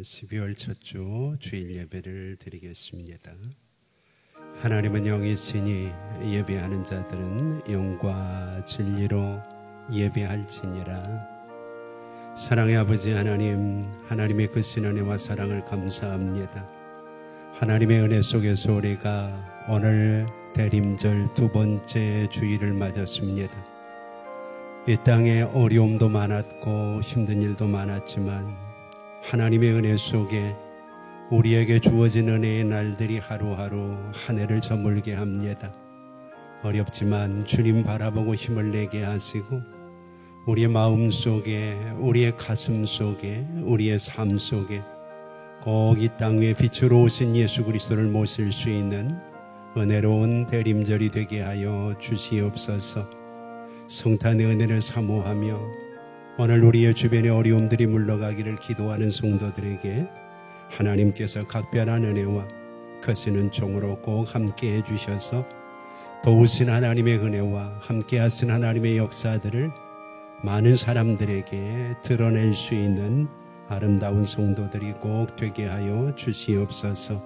12월 첫 주 주일 예배를 드리겠습니다. 하나님은 영이시니 예배하는 자들은 영과 진리로 예배할지니라. 사랑의 아버지 하나님, 하나님의 크신 은혜와 사랑을 감사합니다. 하나님의 은혜 속에서 우리가 오늘 대림절 두 번째 주일을 맞았습니다. 이 땅에 어려움도 많았고 힘든 일도 많았지만 하나님의 은혜 속에 우리에게 주어진 은혜의 날들이 하루하루 한 해를 저물게 합니다. 어렵지만 주님 바라보고 힘을 내게 하시고 우리의 마음 속에, 우리의 가슴 속에, 우리의 삶 속에 꼭 이 땅 위에 빛으로 오신 예수 그리스도를 모실 수 있는 은혜로운 대림절이 되게 하여 주시옵소서. 성탄의 은혜를 사모하며 오늘 우리의 주변의 어려움들이 물러가기를 기도하는 성도들에게 하나님께서 각별한 은혜와 크신 종으로 꼭 함께 해주셔서 도우신 하나님의 은혜와 함께 하신 하나님의 역사들을 많은 사람들에게 드러낼 수 있는 아름다운 성도들이 꼭 되게 하여 주시옵소서.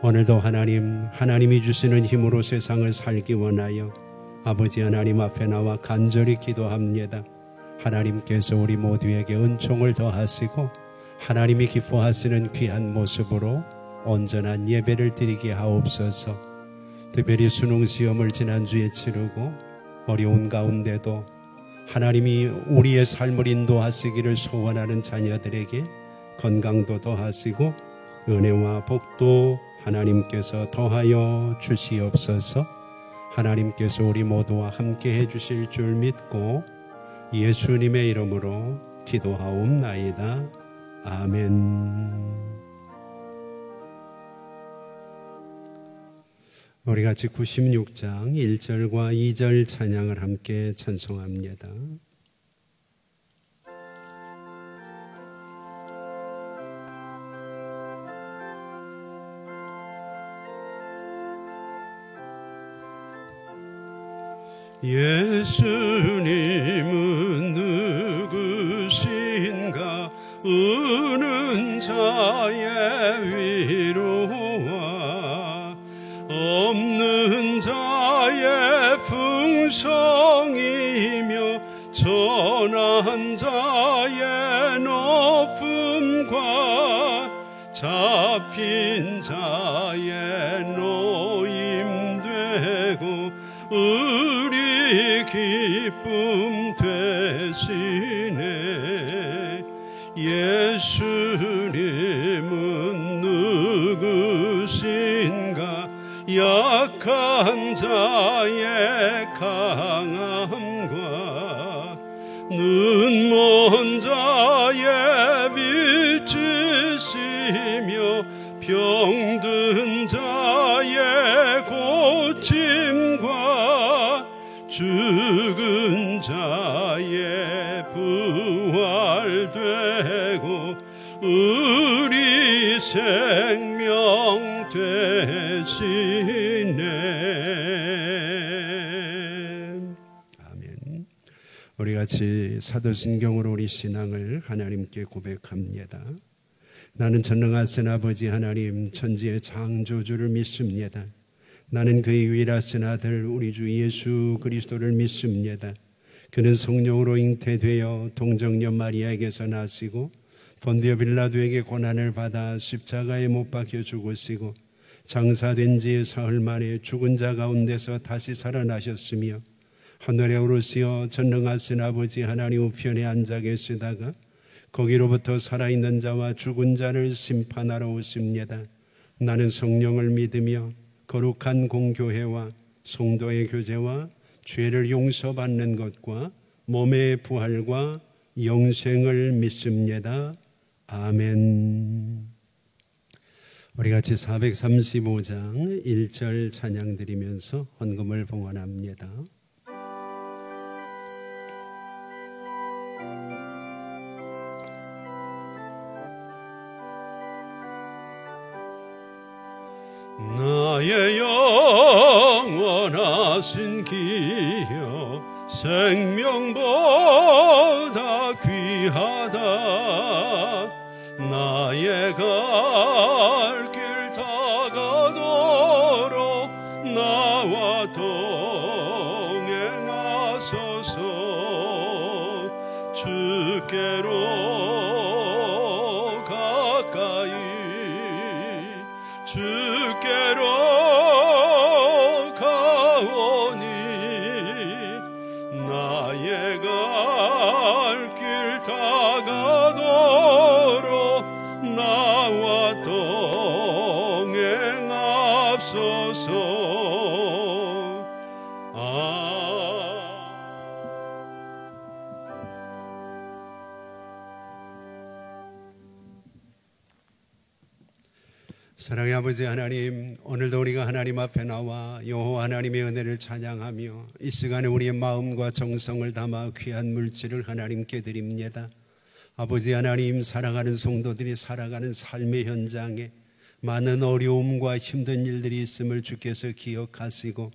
오늘도 하나님이 주시는 힘으로 세상을 살기 원하여 아버지 하나님 앞에 나와 간절히 기도합니다. 하나님께서 우리 모두에게 은총을 더하시고 하나님이 기뻐하시는 귀한 모습으로 온전한 예배를 드리게 하옵소서. 특별히 수능시험을 지난주에 치르고 어려운 가운데도 하나님이 우리의 삶을 인도하시기를 소원하는 자녀들에게 건강도 더하시고 은혜와 복도 하나님께서 더하여 주시옵소서. 하나님께서 우리 모두와 함께 해주실 줄 믿고 예수님의 이름으로 기도하옵나이다. 아멘. 우리 같이 96장 1절과 2절 찬양을 함께 찬송합니다. 예수님은 누구신가? 우는 자의 위로와 없는 자의 풍성이며 전한 자의 높음과 잡힌 자의 노임되고 우리 기쁨 되시네. 예수님은 누구신가? 약한 자의 강함과 눈먼 자의 빛이시며 병든 자의 고침과 죽은 자의 부활되고 우리 생명 되시네. 아멘. 우리 같이 사도신경으로 우리 신앙을 하나님께 고백합니다. 나는 전능하신 아버지 하나님 천지의 창조주를 믿습니다. 나는 그의 유일하신 아들 우리 주 예수 그리스도를 믿습니다. 그는 성령으로 잉태되어 동정녀 마리아에게서 나시고 본디오 빌라도에게 고난을 받아 십자가에 못 박혀 죽으시고 장사된 지 사흘 만에 죽은 자 가운데서 다시 살아나셨으며 하늘에 오르시어 전능하신 아버지 하나님 우편에 앉아 계시다가 거기로부터 살아있는 자와 죽은 자를 심판하러 오십니다. 나는 성령을 믿으며 거룩한 공교회와 성도의 교제와 죄를 용서받는 것과 몸의 부활과 영생을 믿습니다. 아멘. 우리 같이 435장 1절 찬양 드리면서 헌금을 봉헌합니다. 나의 영원하신 기여 생명보다 귀하다. 나의 갈 길 다가도록 나와 동행하소서. 주께로 가까이 주께로 가오니 나의 갈 길 다가도록 나와 동행하소서. 사랑의 아버지 하나님, 오늘도 우리가 하나님 앞에 나와 여호와 하나님의 은혜를 찬양하며 이 시간에 우리의 마음과 정성을 담아 귀한 물질을 하나님께 드립니다. 아버지 하나님, 사랑하는 성도들이 살아가는 삶의 현장에 많은 어려움과 힘든 일들이 있음을 주께서 기억하시고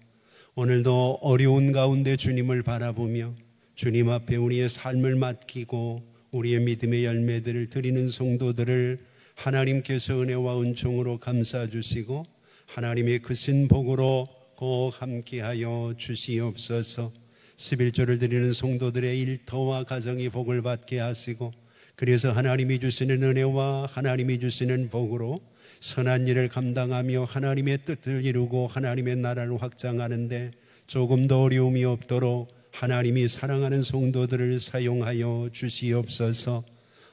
오늘도 어려운 가운데 주님을 바라보며 주님 앞에 우리의 삶을 맡기고 우리의 믿음의 열매들을 드리는 성도들을 하나님께서 은혜와 은총으로 감싸주시고 하나님의 크신 복으로 꼭 함께하여 주시옵소서. 11조를 드리는 성도들의 일터와 가정이 복을 받게 하시고 그래서 하나님이 주시는 은혜와 하나님이 주시는 복으로 선한 일을 감당하며 하나님의 뜻을 이루고 하나님의 나라를 확장하는데 조금 더 어려움이 없도록 하나님이 사랑하는 성도들을 사용하여 주시옵소서.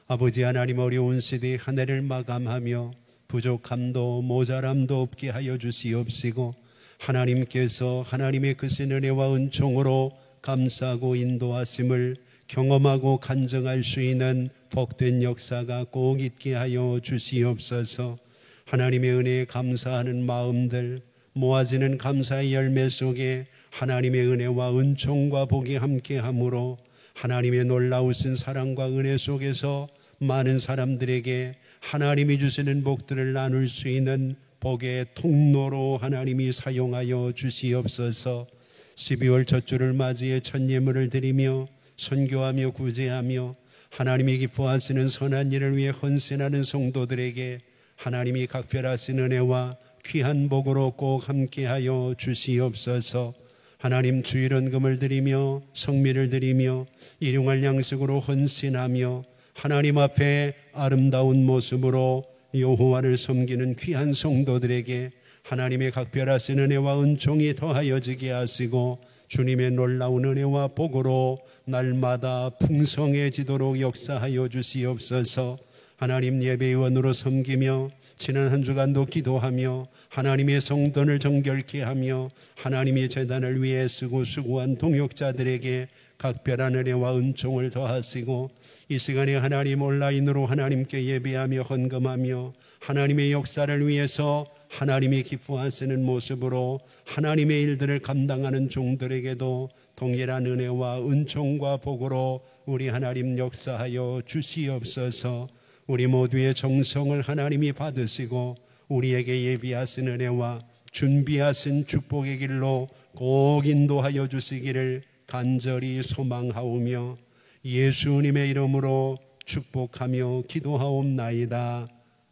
아버지 하나님, 어려운 시대에 한 해를 마감하며 부족함도 모자람도 없게 하여 주시옵시고 하나님께서 하나님의 크신 은혜와 은총으로 감싸고 인도하심을 경험하고 간증할 수 있는 복된 역사가 꼭 있게 하여 주시옵소서. 하나님의 은혜에 감사하는 마음들, 모아지는 감사의 열매 속에 하나님의 은혜와 은총과 복이 함께하므로 하나님의 놀라우신 사랑과 은혜 속에서 많은 사람들에게 하나님이 주시는 복들을 나눌 수 있는 복의 통로로 하나님이 사용하여 주시옵소서. 12월 첫 주를 맞이해 첫 예물을 드리며 선교하며 구제하며 하나님이 기뻐하시는 선한 일을 위해 헌신하는 성도들에게 하나님이 각별하신 은혜와 귀한 복으로 꼭 함께하여 주시옵소서. 하나님, 주일헌금을 드리며 성미를 드리며 일용할 양식으로 헌신하며 하나님 앞에 아름다운 모습으로 여호와를 섬기는 귀한 성도들에게 하나님의 각별하신 은혜와 은총이 더하여지게 하시고 주님의 놀라운 은혜와 복으로 날마다 풍성해지도록 역사하여 주시옵소서. 하나님, 예배의원으로 섬기며 지난 한 주간도 기도하며 하나님의 성전을 정결케 하며 하나님의 제단을 위해 쓰고 수고한 동역자들에게 각별한 은혜와 은총을 더하시고 이 시간에 하나님 온라인으로 하나님께 예배하며 헌금하며 하나님의 역사를 위해서 하나님이 기뻐하시는 모습으로 하나님의 일들을 감당하는 종들에게도 동일한 은혜와 은총과 복으로 우리 하나님 역사하여 주시옵소서. 우리 모두의 정성을 하나님이 받으시고 우리에게 예비하신 은혜와 준비하신 축복의 길로 꼭 인도하여 주시기를 간절히 소망하오며 예수님의 이름으로 축복하며 기도하옵나이다.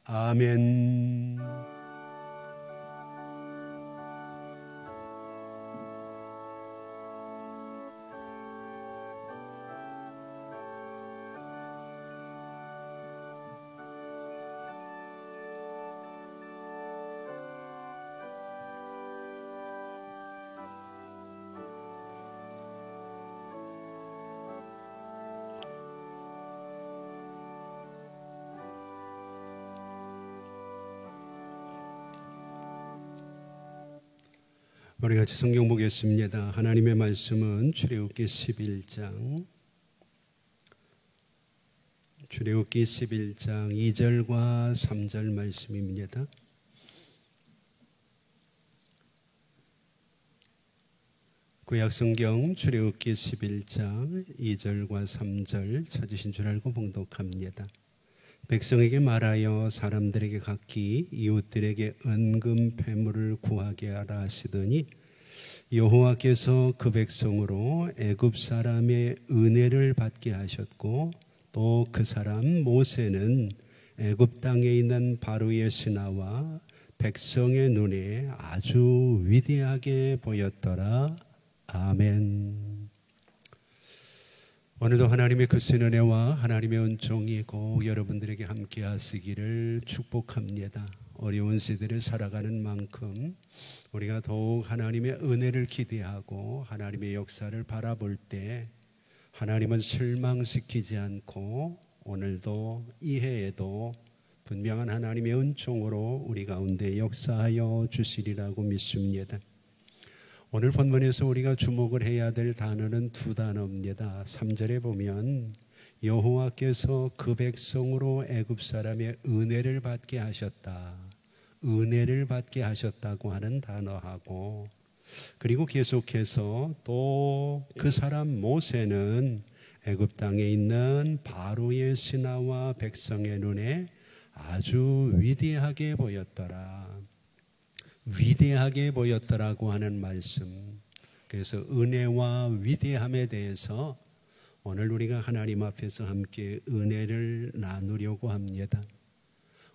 아멘. 우리 같이 성경 보겠습니다. 하나님의 말씀은 출애굽기 11장 2절과 3절 말씀입니다. 구약성경 출애굽기 11장 2절과 3절 찾으신 줄 알고 봉독합니다. 백성에게 말하여 사람들에게 각기 이웃들에게 은금 패물을 구하게 하라 하시더니 여호와께서 그 백성으로 애굽 사람의 은혜를 받게 하셨고 또 그 사람 모세는 애굽 땅에 있는 바로의 신하와 백성의 눈에 아주 위대하게 보였더라. 아멘. 오늘도 하나님의 크신 은혜와 하나님의 은총이 꼭 여러분들에게 함께 하시기를 축복합니다. 어려운 시대를 살아가는 만큼 우리가 더욱 하나님의 은혜를 기대하고 하나님의 역사를 바라볼 때 하나님은 실망시키지 않고 오늘도 이 해에도 분명한 하나님의 은총으로 우리 가운데 역사하여 주시리라고 믿습니다. 오늘 본문에서 우리가 주목을 해야 될 단어는 두 단어입니다. 3절에 보면 여호와께서 그 백성으로 애굽 사람의 은혜를 받게 하셨다. 은혜를 받게 하셨다고 하는 단어하고, 그리고 계속해서 또 그 사람 모세는 애굽 땅에 있는 바로의 신하와 백성의 눈에 아주 위대하게 보였더라. 위대하게 보였더라고 하는 말씀. 그래서 은혜와 위대함에 대해서 오늘 우리가 하나님 앞에서 함께 은혜를 나누려고 합니다.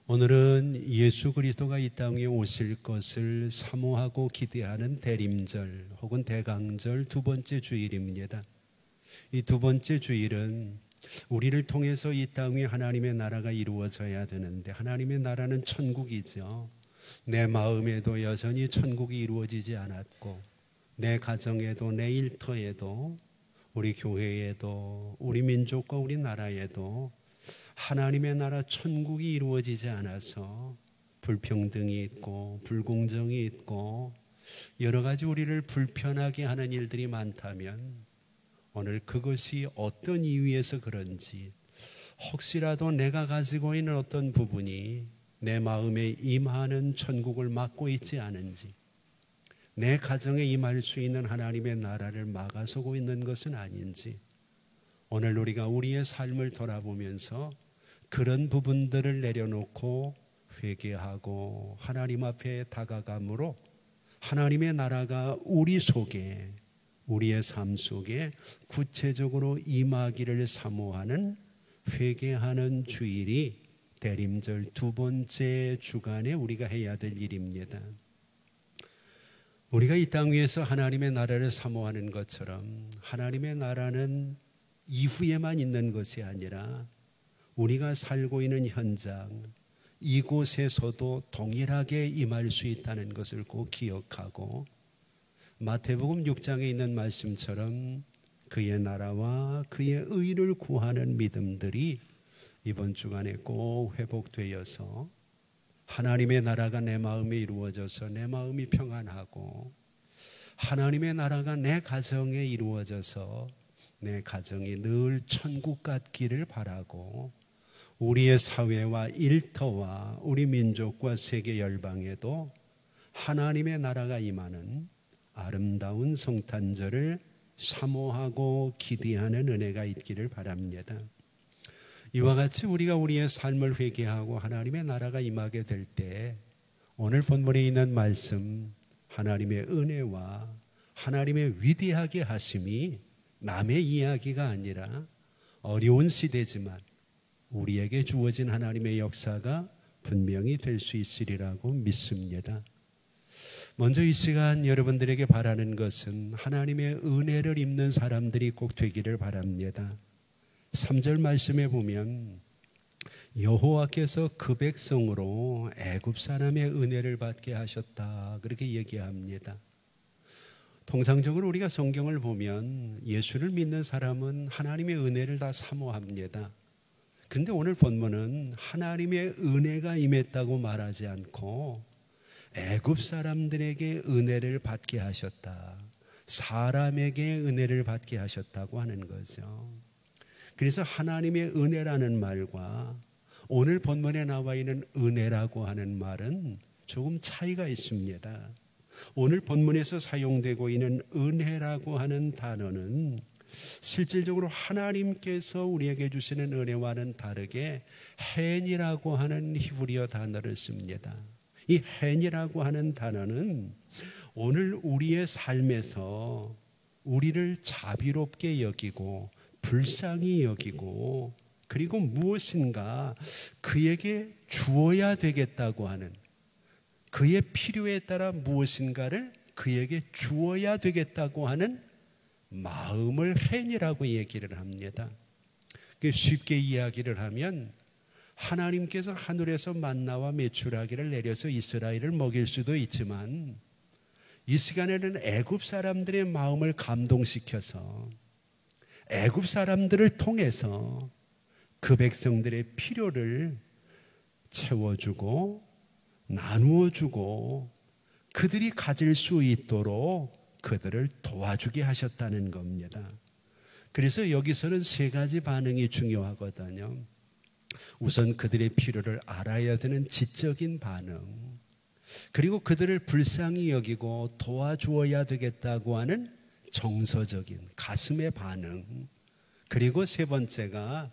오늘은 예수 그리스도가 이 땅에 오실 것을 사모하고 기대하는 대림절 혹은 대강절 두 번째 주일입니다. 이 두 번째 주일은 우리를 통해서 이 땅 위에 하나님의 나라가 이루어져야 되는데, 하나님의 나라는 천국이죠. 내 마음에도 여전히 천국이 이루어지지 않았고, 내 가정에도 내 일터에도 우리 교회에도 우리 민족과 우리 나라에도 하나님의 나라 천국이 이루어지지 않아서 불평등이 있고 불공정이 있고 여러 가지 우리를 불편하게 하는 일들이 많다면, 오늘 그것이 어떤 이유에서 그런지, 혹시라도 내가 가지고 있는 어떤 부분이 내 마음에 임하는 천국을 막고 있지 않은지, 내 가정에 임할 수 있는 하나님의 나라를 막아서고 있는 것은 아닌지, 오늘 우리가 우리의 삶을 돌아보면서 그런 부분들을 내려놓고 회개하고 하나님 앞에 다가감으로 하나님의 나라가 우리 속에, 우리의 삶 속에 구체적으로 임하기를 사모하는 회개하는 주일이 대림절 두 번째 주간에 우리가 해야 될 일입니다. 우리가 이 땅 위에서 하나님의 나라를 사모하는 것처럼 하나님의 나라는 이후에만 있는 것이 아니라 우리가 살고 있는 현장, 이곳에서도 동일하게 임할 수 있다는 것을 꼭 기억하고, 마태복음 6장에 있는 말씀처럼 그의 나라와 그의 의를 구하는 믿음들이 이번 주간에 꼭 회복되어서 하나님의 나라가 내 마음에 이루어져서 내 마음이 평안하고, 하나님의 나라가 내 가정에 이루어져서 내 가정이 늘 천국 같기를 바라고, 우리의 사회와 일터와 우리 민족과 세계 열방에도 하나님의 나라가 임하는 아름다운 성탄절을 사모하고 기대하는 은혜가 있기를 바랍니다. 이와 같이 우리가 우리의 삶을 회개하고 하나님의 나라가 임하게 될 때, 오늘 본문에 있는 말씀, 하나님의 은혜와 하나님의 위대하게 하심이 남의 이야기가 아니라 어려운 시대지만 우리에게 주어진 하나님의 역사가 분명히 될 수 있으리라고 믿습니다. 먼저 이 시간 여러분들에게 바라는 것은 하나님의 은혜를 입는 사람들이 꼭 되기를 바랍니다. 3절 말씀에 보면 여호와께서 그 백성으로 애굽 사람의 은혜를 받게 하셨다, 그렇게 얘기합니다. 통상적으로 우리가 성경을 보면 예수를 믿는 사람은 하나님의 은혜를 다 사모합니다. 그런데 오늘 본문은 하나님의 은혜가 임했다고 말하지 않고 애굽 사람들에게 은혜를 받게 하셨다, 사람에게 은혜를 받게 하셨다고 하는 거죠. 그래서 하나님의 은혜라는 말과 오늘 본문에 나와 있는 은혜라고 하는 말은 조금 차이가 있습니다. 오늘 본문에서 사용되고 있는 은혜라고 하는 단어는 실질적으로 하나님께서 우리에게 주시는 은혜와는 다르게 헨이라고 하는 히브리어 단어를 씁니다. 이 헨이라고 하는 단어는 오늘 우리의 삶에서 우리를 자비롭게 여기고 불쌍히 여기고 그리고 무엇인가 그에게 주어야 되겠다고 하는, 그의 필요에 따라 무엇인가를 그에게 주어야 되겠다고 하는 마음을 헨이라고 얘기를 합니다. 쉽게 이야기를 하면 하나님께서 하늘에서 만나와 메추라기를 내려서 이스라엘을 먹일 수도 있지만 이 시간에는 애굽 사람들의 마음을 감동시켜서 애굽 사람들을 통해서 그 백성들의 필요를 채워주고 나누어주고 그들이 가질 수 있도록 그들을 도와주게 하셨다는 겁니다. 그래서 여기서는 세 가지 반응이 중요하거든요. 우선 그들의 필요를 알아야 되는 지적인 반응, 그리고 그들을 불쌍히 여기고 도와주어야 되겠다고 하는 정서적인 가슴의 반응, 그리고 세 번째가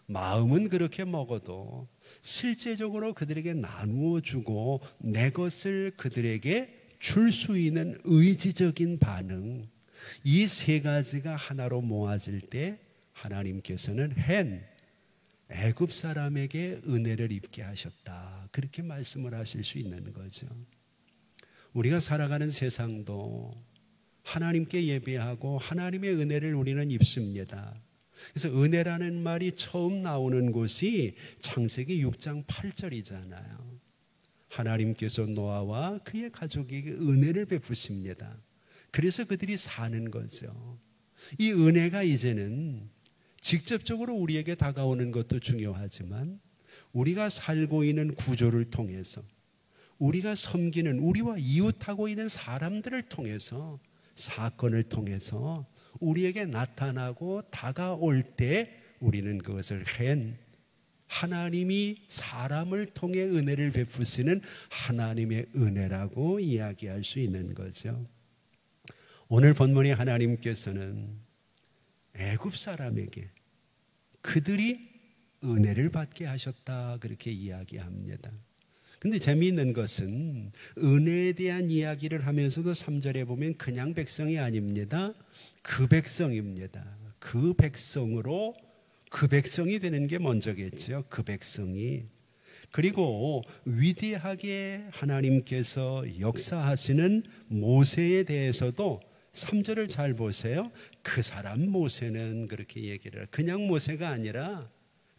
마음은 그렇게 먹어도 실제적으로 그들에게 나누어 주고 내 것을 그들에게 줄 수 있는 의지적인 반응, 이 세 가지가 하나로 모아질 때 하나님께서는 애굽 사람에게 은혜를 입게 하셨다, 그렇게 말씀을 하실 수 있는 거죠. 우리가 살아가는 세상도 하나님께 예배하고 하나님의 은혜를 우리는 입습니다. 그래서 은혜라는 말이 처음 나오는 곳이 창세기 6장 8절이잖아요. 하나님께서 노아와 그의 가족에게 은혜를 베푸십니다. 그래서 그들이 사는 거죠. 이 은혜가 이제는 직접적으로 우리에게 다가오는 것도 중요하지만 우리가 살고 있는 구조를 통해서, 우리가 섬기는 우리와 이웃하고 있는 사람들을 통해서, 사건을 통해서 우리에게 나타나고 다가올 때 우리는 그것을 하나님이 사람을 통해 은혜를 베푸시는 하나님의 은혜라고 이야기할 수 있는 거죠. 오늘 본문의 하나님께서는 애굽 사람에게 그들이 은혜를 받게 하셨다, 그렇게 이야기합니다. 근데 재미있는 것은 은혜에 대한 이야기를 하면서도 3절에 보면 그냥 백성이 아닙니다. 그 백성입니다. 그 백성으로, 그 백성이 되는 게 먼저겠죠. 그 백성이. 그리고 위대하게 하나님께서 역사하시는 모세에 대해서도 3절을 잘 보세요. 그 사람 모세는 그렇게 얘기를 해요. 그냥 모세가 아니라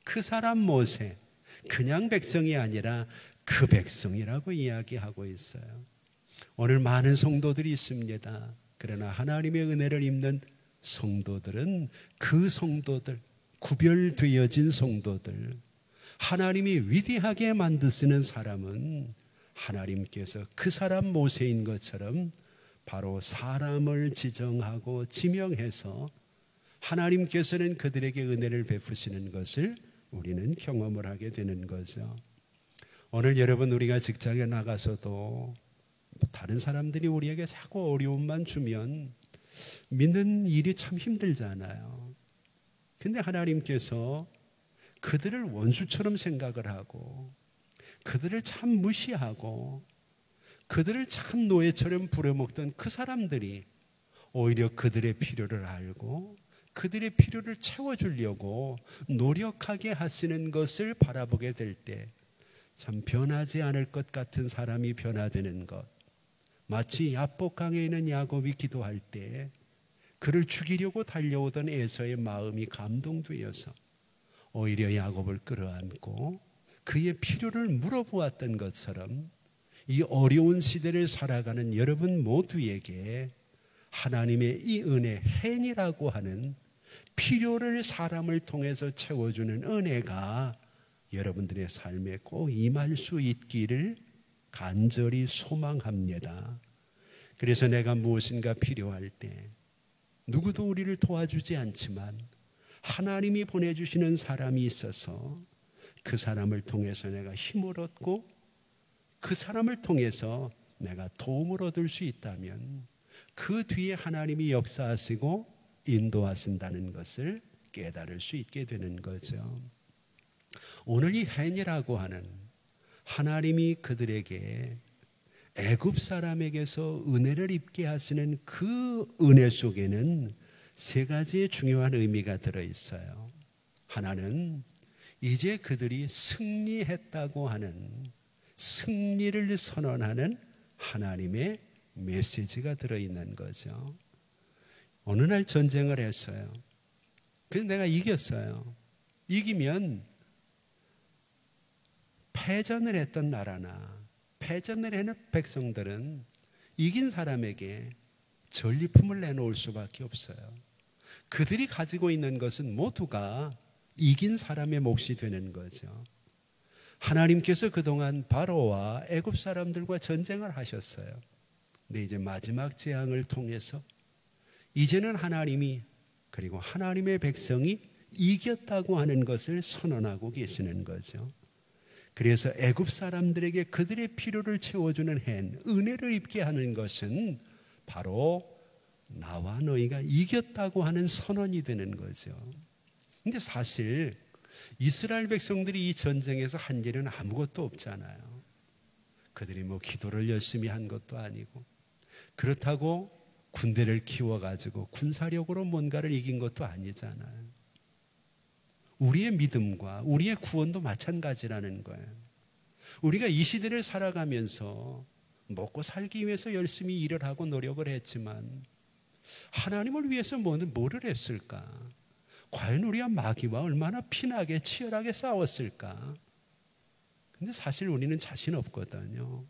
그 사람 모세, 그냥 백성이 아니라 그 백성이라고 이야기하고 있어요. 오늘 많은 성도들이 있습니다. 그러나 하나님의 은혜를 입는 성도들은 그 성도들, 구별되어진 성도들, 하나님이 위대하게 만드시는 사람은 하나님께서 그 사람 모세인 것처럼 바로 사람을 지정하고 지명해서 하나님께서는 그들에게 은혜를 베푸시는 것을 우리는 경험을 하게 되는 거죠. 오늘 여러분, 우리가 직장에 나가서도 다른 사람들이 우리에게 자꾸 어려움만 주면 믿는 일이 참 힘들잖아요. 근데 하나님께서 그들을 원수처럼 생각을 하고 그들을 참 무시하고 그들을 참 노예처럼 부려먹던 그 사람들이 오히려 그들의 필요를 알고 그들의 필요를 채워주려고 노력하게 하시는 것을 바라보게 될 때 참 변하지 않을 것 같은 사람이 변화되는 것, 마치 야복강에 있는 야곱이 기도할 때 그를 죽이려고 달려오던 에서의 마음이 감동되어서 오히려 야곱을 끌어안고 그의 필요를 물어보았던 것처럼 이 어려운 시대를 살아가는 여러분 모두에게 하나님의 이 은혜, 헨이라고 하는 필요를 사람을 통해서 채워주는 은혜가 여러분들의 삶에 꼭 임할 수 있기를 간절히 소망합니다. 그래서 내가 무엇인가 필요할 때 누구도 우리를 도와주지 않지만 하나님이 보내주시는 사람이 있어서 그 사람을 통해서 내가 힘을 얻고 그 사람을 통해서 내가 도움을 얻을 수 있다면 그 뒤에 하나님이 역사하시고 인도하신다는 것을 깨달을 수 있게 되는 거죠. 오늘 이 헨이라고 하는 하나님이 그들에게 애굽 사람에게서 은혜를 입게 하시는 그 은혜 속에는 세 가지의 중요한 의미가 들어있어요. 하나는 이제 그들이 승리했다고 하는, 승리를 선언하는 하나님의 메시지가 들어있는 거죠. 어느 날 전쟁을 했어요. 그래서 내가 이겼어요. 이기면 패전을 했던 나라나 패전을 하는 백성들은 이긴 사람에게 전리품을 내놓을 수밖에 없어요. 그들이 가지고 있는 것은 모두가 이긴 사람의 몫이 되는 거죠. 하나님께서 그동안 바로와 애굽 사람들과 전쟁을 하셨어요. 근데 이제 마지막 재앙을 통해서 이제는 하나님이, 그리고 하나님의 백성이 이겼다고 하는 것을 선언하고 계시는 거죠. 그래서 애굽 사람들에게 그들의 필요를 채워주는 한, 은혜를 입게 하는 것은 바로 나와 너희가 이겼다고 하는 선언이 되는 거죠. 근데 사실 이스라엘 백성들이 이 전쟁에서 한 일은 아무것도 없잖아요. 그들이 뭐 기도를 열심히 한 것도 아니고, 그렇다고 군대를 키워가지고 군사력으로 뭔가를 이긴 것도 아니잖아요. 우리의 믿음과 우리의 구원도 마찬가지라는 거예요. 우리가 이 시대를 살아가면서 먹고 살기 위해서 열심히 일을 하고 노력을 했지만 하나님을 위해서 뭐를 했을까? 과연 우리가 마귀와 얼마나 피나게 치열하게 싸웠을까? 근데 사실 우리는 자신 없거든요.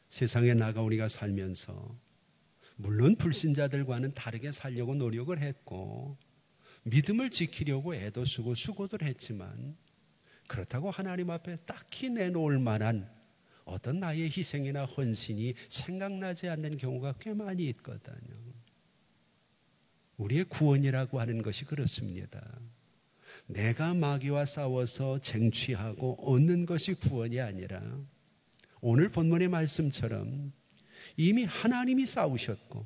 세상에 나가 우리가 살면서 물론 불신자들과는 다르게 살려고 노력을 했고 믿음을 지키려고 애도 쓰고 수고를 했지만 그렇다고 하나님 앞에 딱히 내놓을 만한 어떤 나의 희생이나 헌신이 생각나지 않는 경우가 꽤 많이 있거든요. 우리의 구원이라고 하는 것이 그렇습니다. 내가 마귀와 싸워서 쟁취하고 얻는 것이 구원이 아니라 오늘 본문의 말씀처럼 이미 하나님이 싸우셨고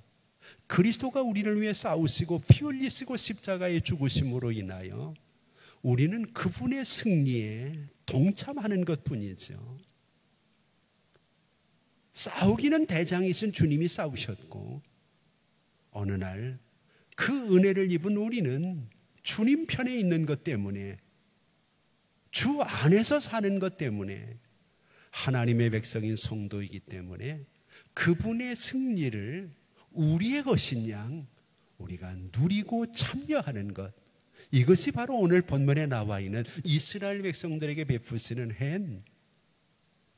그리스도가 우리를 위해 싸우시고 피 흘리시고 십자가에 죽으심으로 인하여 우리는 그분의 승리에 동참하는 것뿐이죠. 싸우기는 대장이신 주님이 싸우셨고 어느 날 그 은혜를 입은 우리는 주님 편에 있는 것 때문에, 주 안에서 사는 것 때문에, 하나님의 백성인 성도이기 때문에 그분의 승리를 우리의 것인 양 우리가 누리고 참여하는 것, 이것이 바로 오늘 본문에 나와 있는 이스라엘 백성들에게 베푸시는 한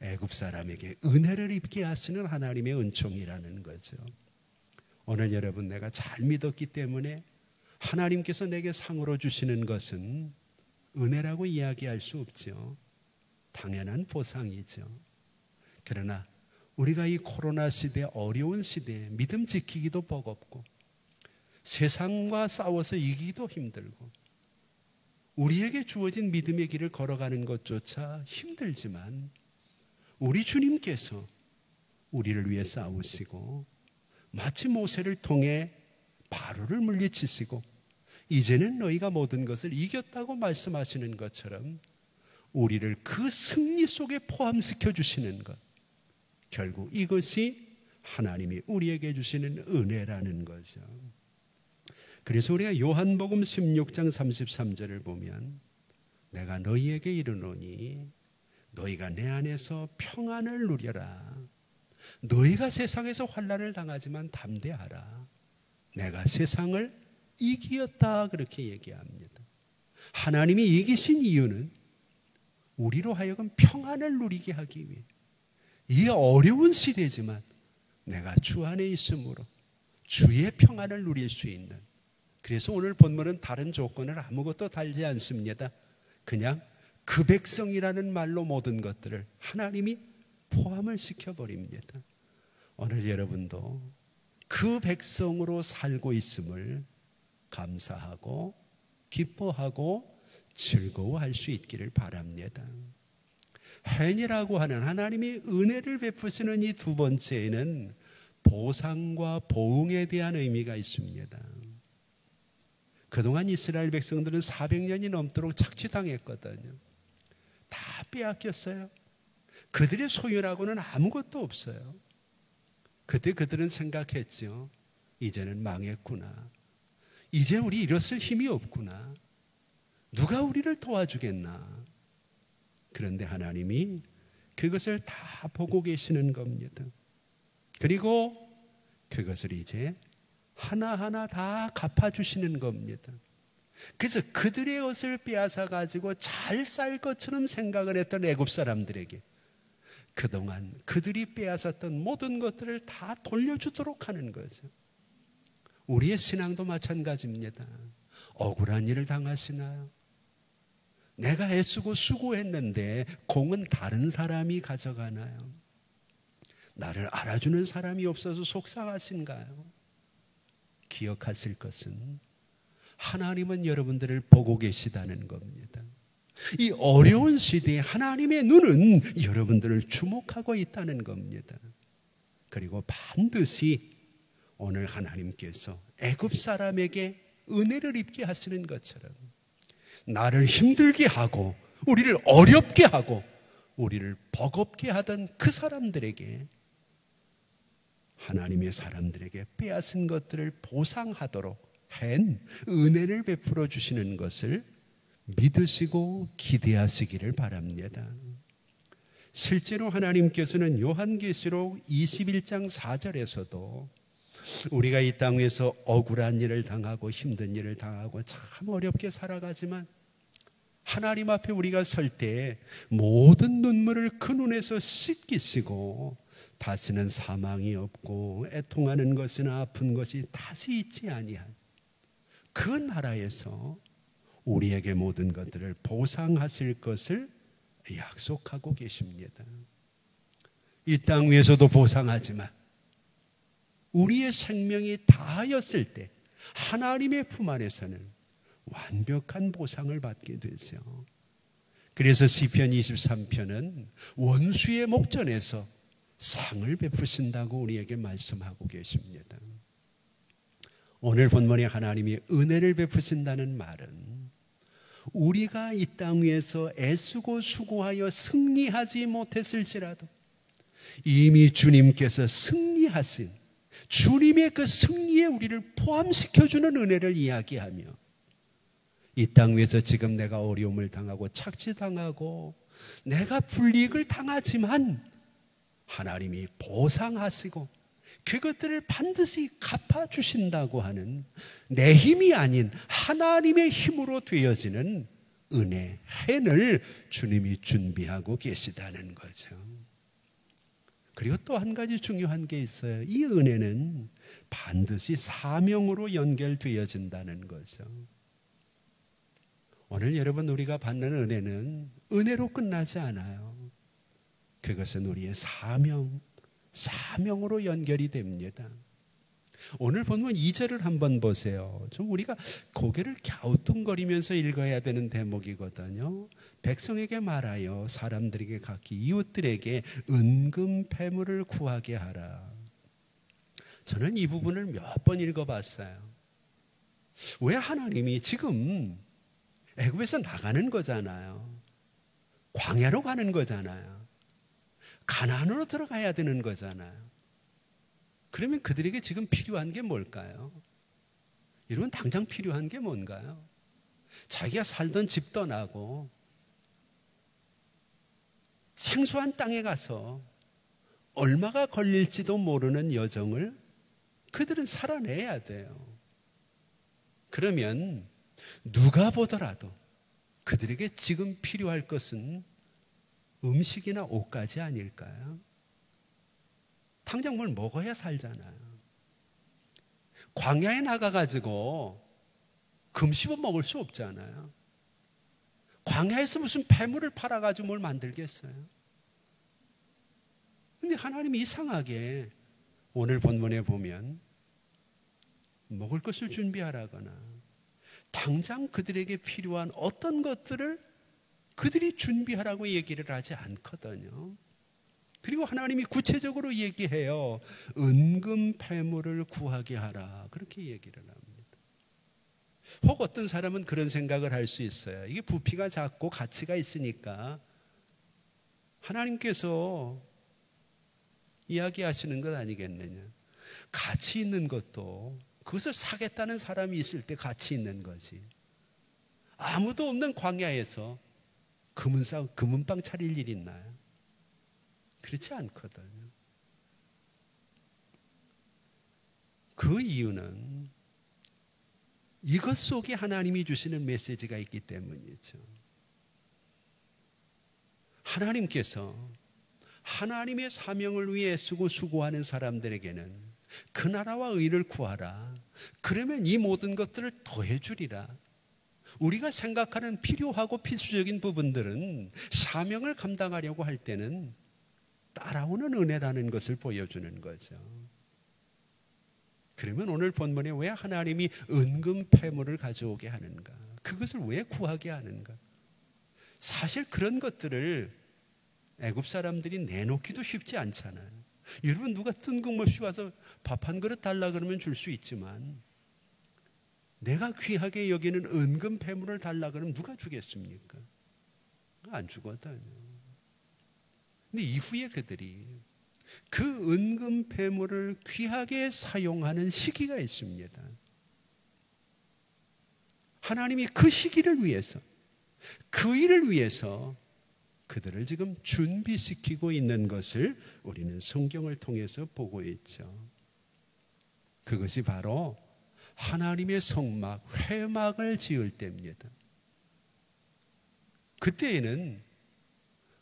애굽 사람에게 은혜를 입게 하시는 하나님의 은총이라는 거죠. 오늘 여러분, 내가 잘 믿었기 때문에 하나님께서 내게 상으로 주시는 것은 은혜라고 이야기할 수 없죠. 당연한 보상이죠. 그러나 우리가 이 코로나 시대, 어려운 시대에 믿음 지키기도 버겁고 세상과 싸워서 이기기도 힘들고 우리에게 주어진 믿음의 길을 걸어가는 것조차 힘들지만 우리 주님께서 우리를 위해 싸우시고 마치 모세를 통해 바로를 물리치시고 이제는 너희가 모든 것을 이겼다고 말씀하시는 것처럼 우리를 그 승리 속에 포함시켜 주시는 것, 결국 이것이 하나님이 우리에게 주시는 은혜라는 거죠. 그래서 우리가 요한복음 16장 33절을 보면 내가 너희에게 이르노니 너희가 내 안에서 평안을 누려라. 너희가 세상에서 환난을 당하지만 담대하라. 내가 세상을 이기었다. 그렇게 얘기합니다. 하나님이 이기신 이유는 우리로 하여금 평안을 누리게 하기 위해, 이 어려운 시대지만 내가 주 안에 있으므로 주의 평안을 누릴 수 있는, 그래서 오늘 본문은 다른 조건을 아무것도 달지 않습니다. 그냥 그 백성이라는 말로 모든 것들을 하나님이 포함을 시켜버립니다. 오늘 여러분도 그 백성으로 살고 있음을 감사하고 기뻐하고 즐거워할 수 있기를 바랍니다. 헨이라고 하는 하나님이 은혜를 베푸시는 이 두 번째에는 보상과 보응에 대한 의미가 있습니다. 그동안 이스라엘 백성들은 400년이 넘도록 착취당했거든요. 다 빼앗겼어요. 그들의 소유라고는 아무것도 없어요. 그때 그들은 생각했죠. 이제는 망했구나. 이제 우리 일어설 힘이 없구나. 누가 우리를 도와주겠나? 그런데 하나님이 그것을 다 보고 계시는 겁니다. 그리고 그것을 이제 하나하나 다 갚아주시는 겁니다. 그래서 그들의 것을 빼앗아 가지고 잘 살 것처럼 생각을 했던 애굽 사람들에게 그동안 그들이 빼앗았던 모든 것들을 다 돌려주도록 하는 거죠. 우리의 신앙도 마찬가지입니다. 억울한 일을 당하시나요? 내가 애쓰고 수고했는데 공은 다른 사람이 가져가나요? 나를 알아주는 사람이 없어서 속상하신가요? 기억하실 것은 하나님은 여러분들을 보고 계시다는 겁니다. 이 어려운 시대에 하나님의 눈은 여러분들을 주목하고 있다는 겁니다. 그리고 반드시 오늘 하나님께서 애굽 사람에게 은혜를 입게 하시는 것처럼 나를 힘들게 하고 우리를 어렵게 하고 우리를 버겁게 하던 그 사람들에게 하나님의 사람들에게 빼앗은 것들을 보상하도록 한 은혜를 베풀어 주시는 것을 믿으시고 기대하시기를 바랍니다. 실제로 하나님께서는 요한계시록 21장 4절에서도 우리가 이 땅에서 억울한 일을 당하고 힘든 일을 당하고 참 어렵게 살아가지만 하나님 앞에 우리가 설 때 모든 눈물을 그 눈에서 씻기시고 다시는 사망이 없고 애통하는 것이나 아픈 것이 다시 있지 아니한 그 나라에서 우리에게 모든 것들을 보상하실 것을 약속하고 계십니다. 이 땅 위에서도 보상하지만 우리의 생명이 다하였을 때 하나님의 품 안에서는 완벽한 보상을 받게 되죠. 그래서 시편 23편은 원수의 목전에서 상을 베푸신다고 우리에게 말씀하고 계십니다. 오늘 본문에 하나님이 은혜를 베푸신다는 말은 우리가 이 땅 위에서 애쓰고 수고하여 승리하지 못했을지라도 이미 주님께서 승리하신 주님의 그 승리에 우리를 포함시켜주는 은혜를 이야기하며 이 땅 위에서 지금 내가 어려움을 당하고 착취당하고 내가 불이익을 당하지만 하나님이 보상하시고 그것들을 반드시 갚아주신다고 하는 내 힘이 아닌 하나님의 힘으로 되어지는 은혜, 혜를 주님이 준비하고 계시다는 거죠. 그리고 또 한 가지 중요한 게 있어요. 이 은혜는 반드시 사명으로 연결되어진다는 거죠. 오늘 여러분 우리가 받는 은혜는 은혜로 끝나지 않아요. 그것은 우리의 사명으로 연결이 됩니다. 오늘 본문 2절을 한번 보세요. 좀 우리가 고개를 갸우뚱거리면서 읽어야 되는 대목이거든요. 백성에게 말하여 사람들에게 각기 이웃들에게 은금 패물을 구하게 하라. 저는 이 부분을 몇 번 읽어봤어요. 왜 하나님이 지금 애굽에서 나가는 거잖아요. 광야로 가는 거잖아요. 가나안으로 들어가야 되는 거잖아요. 그러면 그들에게 지금 필요한 게 뭘까요? 여러분 당장 필요한 게 뭔가요? 자기가 살던 집 떠나고 생소한 땅에 가서 얼마가 걸릴지도 모르는 여정을 그들은 살아내야 돼요. 그러면 누가 보더라도 그들에게 지금 필요할 것은 음식이나 옷까지 아닐까요? 당장 뭘 먹어야 살잖아요. 광야에 나가가지고 금 씹어 먹을 수 없잖아요. 광야에서 무슨 패물을 팔아가지고 뭘 만들겠어요? 근데 하나님이 이상하게 오늘 본문에 보면 먹을 것을 준비하라거나 당장 그들에게 필요한 어떤 것들을 그들이 준비하라고 얘기를 하지 않거든요. 그리고 하나님이 구체적으로 얘기해요. 은금 패물을 구하게 하라. 그렇게 얘기를 합니다. 혹 어떤 사람은 그런 생각을 할 수 있어요. 이게 부피가 작고 가치가 있으니까 하나님께서 이야기하시는 것 아니겠느냐. 가치 있는 것도 그것을 사겠다는 사람이 있을 때 가치 있는 거지. 아무도 없는 광야에서 금은빵 차릴 일이 있나요? 그렇지 않거든요. 그 이유는 이것 속에 하나님이 주시는 메시지가 있기 때문이죠. 하나님께서 하나님의 사명을 위해 쓰고 수고하는 사람들에게는 그 나라와 의를 구하라. 그러면 이 모든 것들을 더해 주리라. 우리가 생각하는 필요하고 필수적인 부분들은 사명을 감당하려고 할 때는 따라오는 은혜라는 것을 보여주는 거죠. 그러면 오늘 본문에 왜 하나님이 은금 패물을 가져오게 하는가? 그것을 왜 구하게 하는가? 사실 그런 것들을 애굽 사람들이 내놓기도 쉽지 않잖아요. 여러분, 누가 뜬금없이 와서 밥 한 그릇 달라 그러면 줄 수 있지만 내가 귀하게 여기는 은금 패물을 달라 그러면 누가 주겠습니까? 안 주거든요. 근데 이후에 그들이 그 은금 패물을 귀하게 사용하는 시기가 있습니다. 하나님이 그 시기를 위해서, 그 일을 위해서 그들을 지금 준비시키고 있는 것을 우리는 성경을 통해서 보고 있죠. 그것이 바로 하나님의 성막, 회막을 지을 때입니다. 그때에는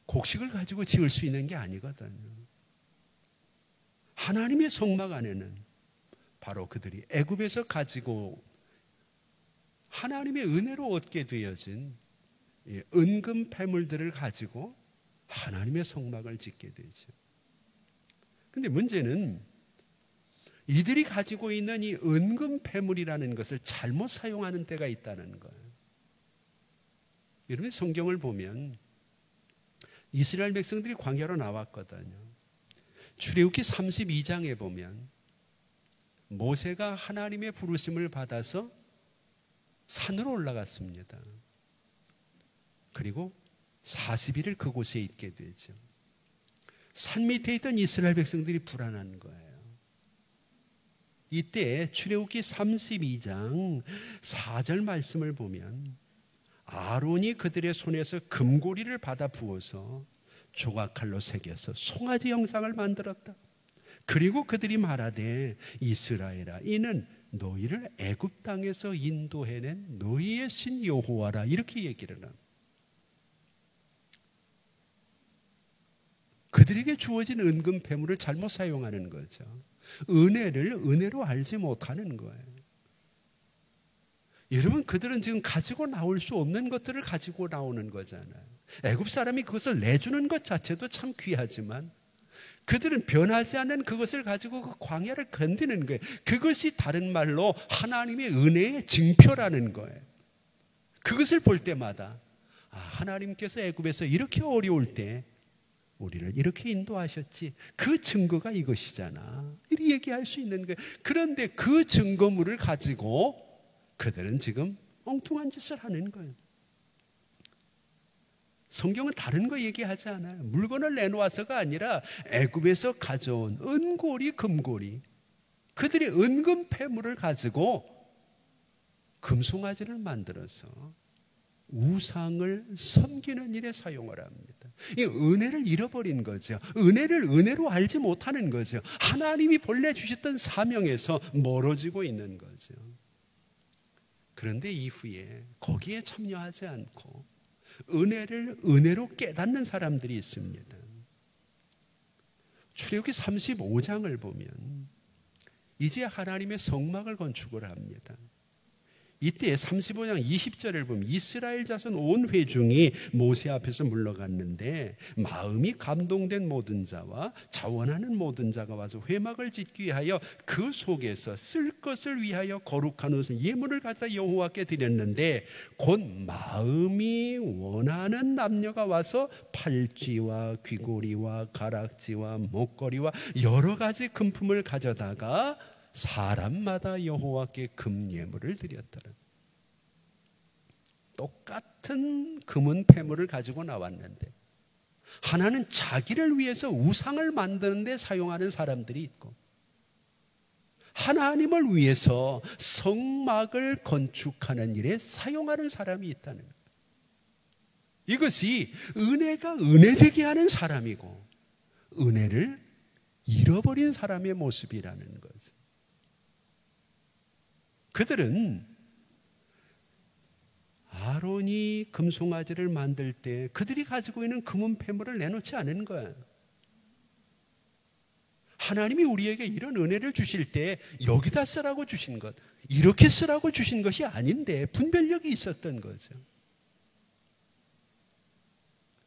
곡식을 가지고 지을 수 있는 게 아니거든요. 하나님의 성막 안에는 바로 그들이 애굽에서 가지고 하나님의 은혜로 얻게 되어진 은금 패물들을 가지고 하나님의 성막을 짓게 되죠. 그런데 문제는 이들이 가지고 있는 이 은금 패물이라는 것을 잘못 사용하는 때가 있다는 거예요. 여러분, 성경을 보면 이스라엘 백성들이 광야로 나왔거든요. 출애굽기 32장에 보면 모세가 하나님의 부르심을 받아서 산으로 올라갔습니다. 그리고 40일을 그곳에 있게 되죠. 산 밑에 있던 이스라엘 백성들이 불안한 거예요. 이때 출애굽기 32장 4절 말씀을 보면 아론이 그들의 손에서 금고리를 받아 부어서 조각칼로 새겨서 송아지 형상을 만들었다. 그리고 그들이 말하되 이스라엘아, 이는 너희를 애굽 땅에서 인도해낸 너희의 신 여호와라. 이렇게 얘기를 합니다. 그들에게 주어진 은금 패물을 잘못 사용하는 거죠. 은혜를 은혜로 알지 못하는 거예요. 여러분, 그들은 지금 가지고 나올 수 없는 것들을 가지고 나오는 거잖아요. 애굽 사람이 그것을 내주는 것 자체도 참 귀하지만 그들은 변하지 않는 그것을 가지고 그 광야를 견디는 거예요. 그것이 다른 말로 하나님의 은혜의 징표라는 거예요. 그것을 볼 때마다 하나님께서 애굽에서 이렇게 어려울 때 우리를 이렇게 인도하셨지, 그 증거가 이것이잖아, 이렇게 얘기할 수 있는 거예요. 그런데 그 증거물을 가지고 그들은 지금 엉뚱한 짓을 하는 거예요. 성경은 다른 거 얘기하지 않아요. 물건을 내놓아서가 아니라 애굽에서 가져온 은고리, 금고리, 그들이 은금 패물을 가지고 금송아지를 만들어서 우상을 섬기는 일에 사용을 합니다. 이 은혜를 잃어버린 거죠. 은혜를 은혜로 알지 못하는 거죠. 하나님이 본래 주셨던 사명에서 멀어지고 있는 거죠. 그런데 이후에 거기에 참여하지 않고 은혜를 은혜로 깨닫는 사람들이 있습니다. 출애굽기 35장을 보면 이제 하나님의 성막을 건축을 합니다. 이때 35장 20절을 보면 이스라엘 자손 온 회중이 모세 앞에서 물러갔는데 마음이 감동된 모든 자와 자원하는 모든 자가 와서 회막을 짓기 위하여 그 속에서 쓸 것을 위하여 거룩한 옷을 예물을 갖다 여호와께 드렸는데 곧 마음이 원하는 남녀가 와서 팔찌와 귀고리와 가락지와 목걸이와 여러 가지 금품을 가져다가 사람마다 여호와께 금예물을 드렸더라. 똑같은 금은 패물을 가지고 나왔는데 하나는 자기를 위해서 우상을 만드는 데 사용하는 사람들이 있고 하나님을 위해서 성막을 건축하는 일에 사용하는 사람이 있다는 거예요. 이것이 은혜가 은혜되게 하는 사람이고 은혜를 잃어버린 사람의 모습이라는 거죠. 그들은 아론이 금송아지를 만들 때 그들이 가지고 있는 금은 폐물을 내놓지 않은 거예요. 하나님이 우리에게 이런 은혜를 주실 때 여기다 쓰라고 주신 것, 이렇게 쓰라고 주신 것이 아닌데 분별력이 있었던 거죠.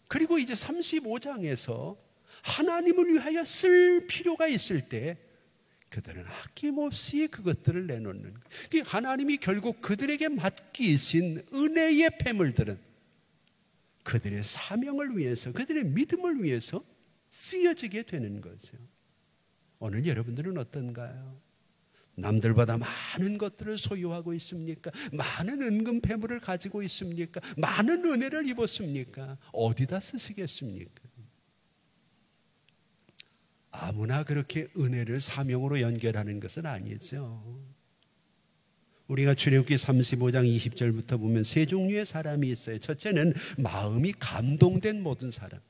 그리고 이제 35장에서 하나님을 위하여 쓸 필요가 있을 때 그들은 아낌없이 그것들을 내놓는 거예요. 하나님이 결국 그들에게 맡기신 은혜의 폐물들은 그들의 사명을 위해서, 그들의 믿음을 위해서 쓰여지게 되는 거죠. 오늘 여러분들은 어떤가요? 남들보다 많은 것들을 소유하고 있습니까? 많은 은금 폐물을 가지고 있습니까? 많은 은혜를 입었습니까? 어디다 쓰시겠습니까? 아무나 그렇게 은혜를 사명으로 연결하는 것은 아니죠. 우리가 출애굽기 35장 20절부터 보면 세 종류의 사람이 있어요. 첫째는 마음이 감동된 모든 사람.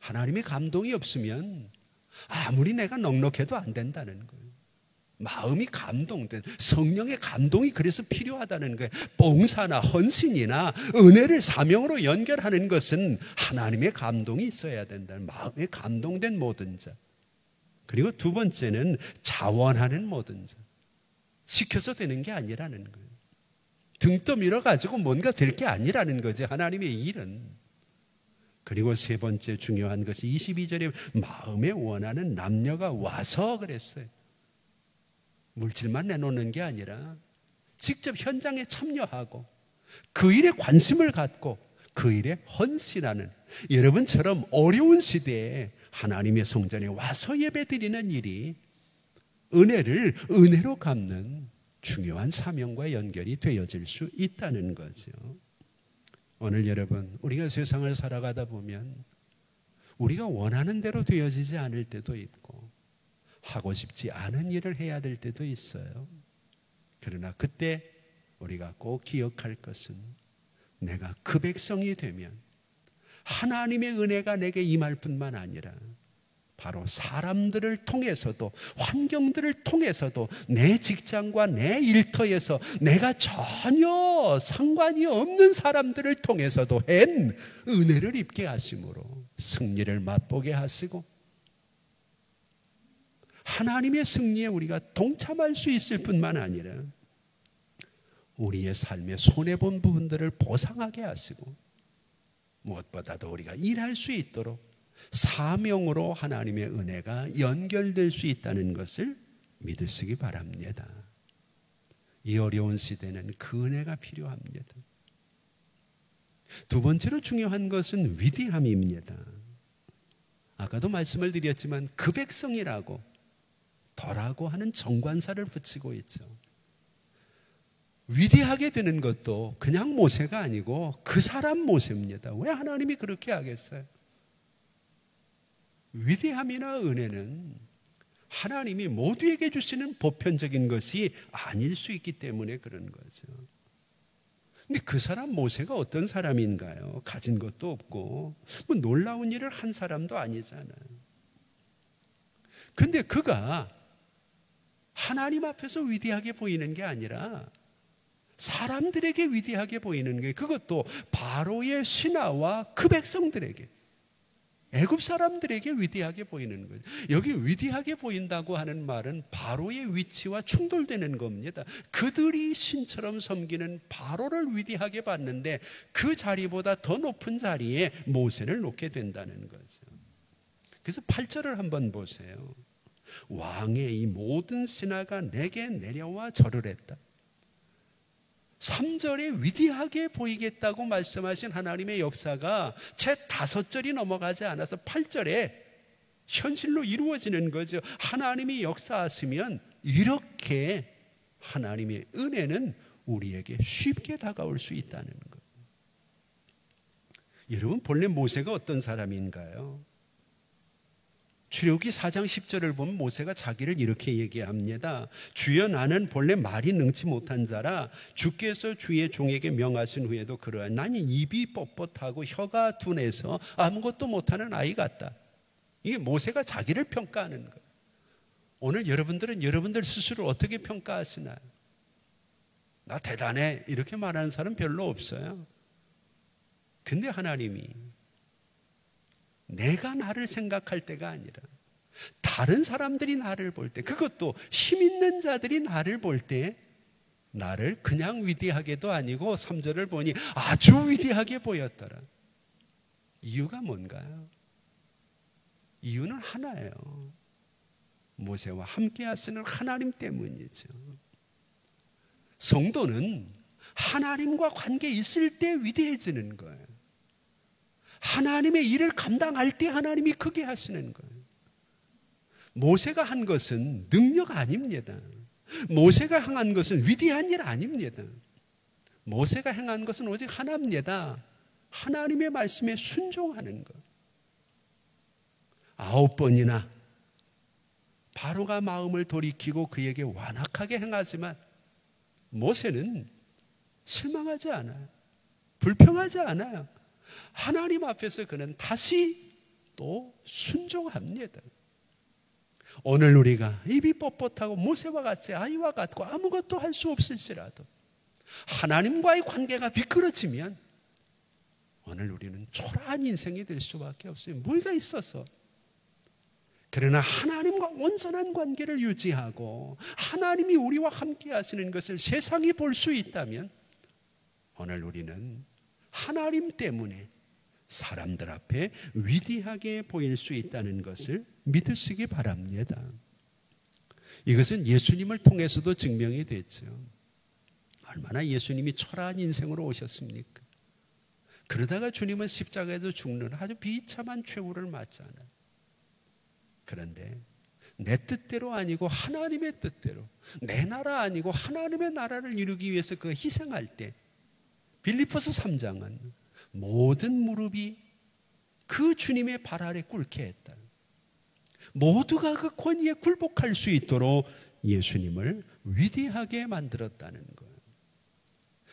하나님의 감동이 없으면 아무리 내가 넉넉해도 안 된다는 거예요. 마음이 감동된, 성령의 감동이 그래서 필요하다는 거예요. 봉사나 헌신이나 은혜를 사명으로 연결하는 것은 하나님의 감동이 있어야 된다는, 마음에 감동된 모든 자. 그리고 두 번째는 자원하는 모든 자. 시켜서 되는 게 아니라는 거예요. 등 떠밀어 가지고 뭔가 될 게 아니라는 거죠, 하나님의 일은. 그리고 세 번째 중요한 것이 22절에 마음에 원하는 남녀가 와서 그랬어요. 물질만 내놓는 게 아니라 직접 현장에 참여하고 그 일에 관심을 갖고 그 일에 헌신하는, 여러분처럼 어려운 시대에 하나님의 성전에 와서 예배드리는 일이 은혜를 은혜로 갚는 중요한 사명과 연결이 되어질 수 있다는 거죠. 오늘 여러분, 우리가 세상을 살아가다 보면 우리가 원하는 대로 되어지지 않을 때도 있고 하고 싶지 않은 일을 해야 될 때도 있어요. 그러나 그때 우리가 꼭 기억할 것은 내가 그 백성이 되면 하나님의 은혜가 내게 임할 뿐만 아니라 바로 사람들을 통해서도, 환경들을 통해서도, 내 직장과 내 일터에서 내가 전혀 상관이 없는 사람들을 통해서도 한 은혜를 입게 하심으로 승리를 맛보게 하시고 하나님의 승리에 우리가 동참할 수 있을 뿐만 아니라 우리의 삶에 손해본 부분들을 보상하게 하시고 무엇보다도 우리가 일할 수 있도록 사명으로 하나님의 은혜가 연결될 수 있다는 것을 믿으시기 바랍니다. 이 어려운 시대는 그 은혜가 필요합니다. 두 번째로 중요한 것은 위대함입니다. 아까도 말씀을 드렸지만 그 백성이라고 더라고 하는 정관사를 붙이고 있죠. 위대하게 되는 것도 그냥 모세가 아니고 그 사람 모세입니다. 왜 하나님이 그렇게 하겠어요? 위대함이나 은혜는 하나님이 모두에게 주시는 보편적인 것이 아닐 수 있기 때문에 그런 거죠. 근데 그 사람 모세가 어떤 사람인가요? 가진 것도 없고 뭐 놀라운 일을 한 사람도 아니잖아요. 근데 그가 하나님 앞에서 위대하게 보이는 게 아니라 사람들에게 위대하게 보이는 게, 그것도 바로의 신하와 그 백성들에게, 애굽 사람들에게 위대하게 보이는 거예요. 여기 위대하게 보인다고 하는 말은 바로의 위치와 충돌되는 겁니다. 그들이 신처럼 섬기는 바로를 위대하게 봤는데 그 자리보다 더 높은 자리에 모세를 놓게 된다는 거죠. 그래서 8절을 한번 보세요. 왕의 이 모든 신하가 내게 내려와 절을 했다. 3절에 위대하게 보이겠다고 말씀하신 하나님의 역사가 채 5절이 넘어가지 않아서 8절에 현실로 이루어지는 거죠. 하나님이 역사하시면 이렇게 하나님의 은혜는 우리에게 쉽게 다가올 수 있다는 것. 여러분, 본래 모세가 어떤 사람인가요? 출애굽기 4장 10절을 보면 모세가 자기를 이렇게 얘기합니다. 주여, 나는 본래 말이 능치 못한 자라 주께서 주의 종에게 명하신 후에도 그러하니 나는 입이 뻣뻣하고 혀가 둔해서 아무것도 못하는 아이 같다. 이게 모세가 자기를 평가하는 거예요. 오늘 여러분들은 여러분들 스스로 어떻게 평가하시나요? 나 대단해 이렇게 말하는 사람 별로 없어요. 근데 하나님이 내가 나를 생각할 때가 아니라 다른 사람들이 나를 볼 때, 그것도 힘 있는 자들이 나를 볼 때 나를 그냥 위대하게도 아니고 3절을 보니 아주 위대하게 보였더라. 이유가 뭔가요? 이유는 하나예요. 모세와 함께 하시는 하나님 때문이죠. 성도는 하나님과 관계 있을 때 위대해지는 거예요. 하나님의 일을 감당할 때 하나님이 크게 하시는 거예요. 모세가 한 것은 능력 아닙니다. 모세가 행한 것은 위대한 일 아닙니다. 모세가 행한 것은 오직 하나입니다. 하나님의 말씀에 순종하는 것. 9번이나 바로가 마음을 돌이키고 그에게 완악하게 행하지만 모세는 실망하지 않아요. 불평하지 않아요. 하나님 앞에서 그는 다시 또 순종합니다. 오늘 우리가 입이 뻣뻣하고 모세와 같이 아이와 같고 아무것도 할 수 없을지라도 하나님과의 관계가 미끄러지면 오늘 우리는 초라한 인생이 될 수밖에 없어요. 무리가 있어서. 그러나 하나님과 온전한 관계를 유지하고 하나님이 우리와 함께 하시는 것을 세상이 볼 수 있다면 오늘 우리는 하나님 때문에 사람들 앞에 위대하게 보일 수 있다는 것을 믿으시기 바랍니다. 이것은 예수님을 통해서도 증명이 됐죠. 얼마나 예수님이 초라한 인생으로 오셨습니까? 그러다가 주님은 십자가에서 죽는 아주 비참한 최후를 맞잖아요. 그런데 내 뜻대로 아니고 하나님의 뜻대로, 내 나라 아니고 하나님의 나라를 이루기 위해서 그 희생할 때 빌립보서 3장은 모든 무릎이 그 주님의 발 아래 꿇게 했다. 모두가 그 권위에 굴복할 수 있도록 예수님을 위대하게 만들었다는 거예요.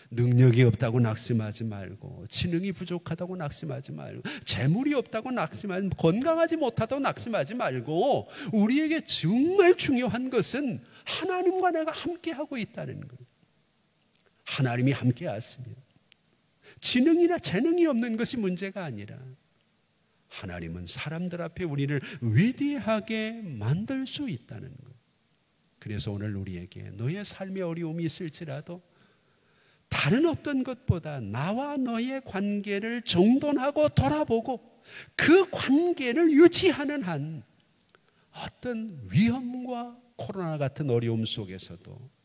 능력이 없다고 낙심하지 말고, 지능이 부족하다고 낙심하지 말고, 재물이 없다고 낙심하지 말고, 건강하지 못하다고 낙심하지 말고, 우리에게 정말 중요한 것은 하나님과 내가 함께하고 있다는 거예요. 하나님이 함께 하시면 지능이나 재능이 없는 것이 문제가 아니라 하나님은 사람들 앞에 우리를 위대하게 만들 수 있다는 것. 그래서 오늘 우리에게 너의 삶에 어려움이 있을지라도 다른 어떤 것보다 나와 너의 관계를 정돈하고 돌아보고 그 관계를 유지하는 한 어떤 위험과 코로나 같은 어려움 속에서도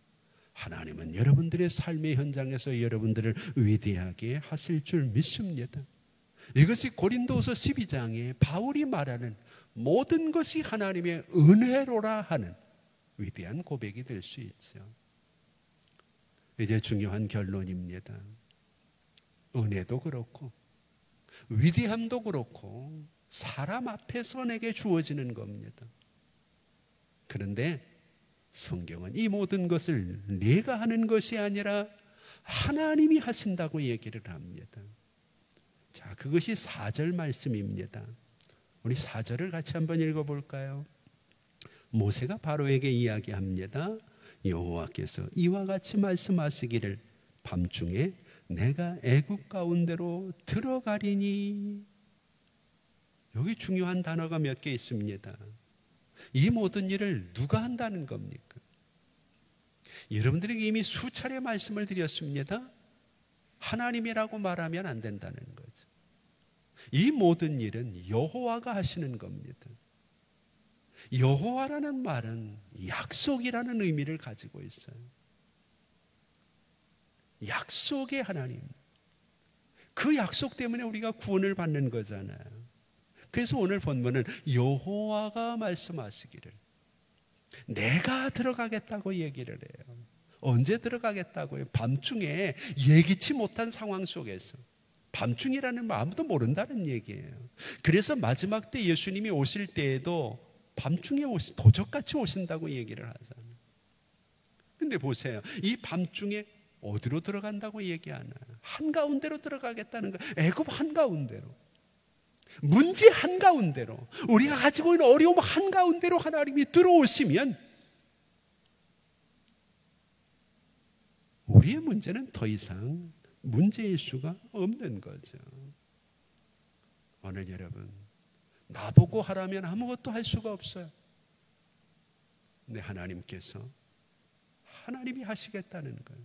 하나님은 여러분들의 삶의 현장에서 여러분들을 위대하게 하실 줄 믿습니다. 이것이 고린도후서 12장에 바울이 말하는 모든 것이 하나님의 은혜로라 하는 위대한 고백이 될 수 있죠. 이제 중요한 결론입니다. 은혜도 그렇고 위대함도 그렇고 사람 앞에서 내게 주어지는 겁니다. 그런데 성경은 이 모든 것을 내가 하는 것이 아니라 하나님이 하신다고 얘기를 합니다. 자, 그것이 4절 말씀입니다. 우리 4절을 같이 한번 읽어볼까요? 모세가 바로에게 이야기합니다. 여호와께서 이와 같이 말씀하시기를 밤중에 내가 애굽 가운데로 들어가리니. 여기 중요한 단어가 몇 개 있습니다. 이 모든 일을 누가 한다는 겁니까? 여러분들에게 이미 수차례 말씀을 드렸습니다. 하나님이라고 말하면 안 된다는 거죠. 이 모든 일은 여호와가 하시는 겁니다. 여호와라는 말은 약속이라는 의미를 가지고 있어요. 약속의 하나님. 그 약속 때문에 우리가 구원을 받는 거잖아요. 그래서 오늘 본문은 여호와가 말씀하시기를 내가 들어가겠다고 얘기를 해요. 언제 들어가겠다고요? 밤중에 예기치 못한 상황 속에서 밤중이라는 말 아무도 모른다는 얘기예요. 그래서 마지막 때 예수님이 오실 때에도 밤중에 도적같이 오신다고 얘기를 하잖아요. 근데 보세요. 이 밤중에 어디로 들어간다고 얘기하나요? 한가운데로 들어가겠다는 거예요. 애굽 한가운데로. 문제 한가운데로. 우리가 가지고 있는 어려움 한가운데로 하나님이 들어오시면 우리의 문제는 더 이상 문제일 수가 없는 거죠. 오늘 여러분, 나보고 하라면 아무것도 할 수가 없어요. 근데 하나님께서 하나님이 하시겠다는 거예요.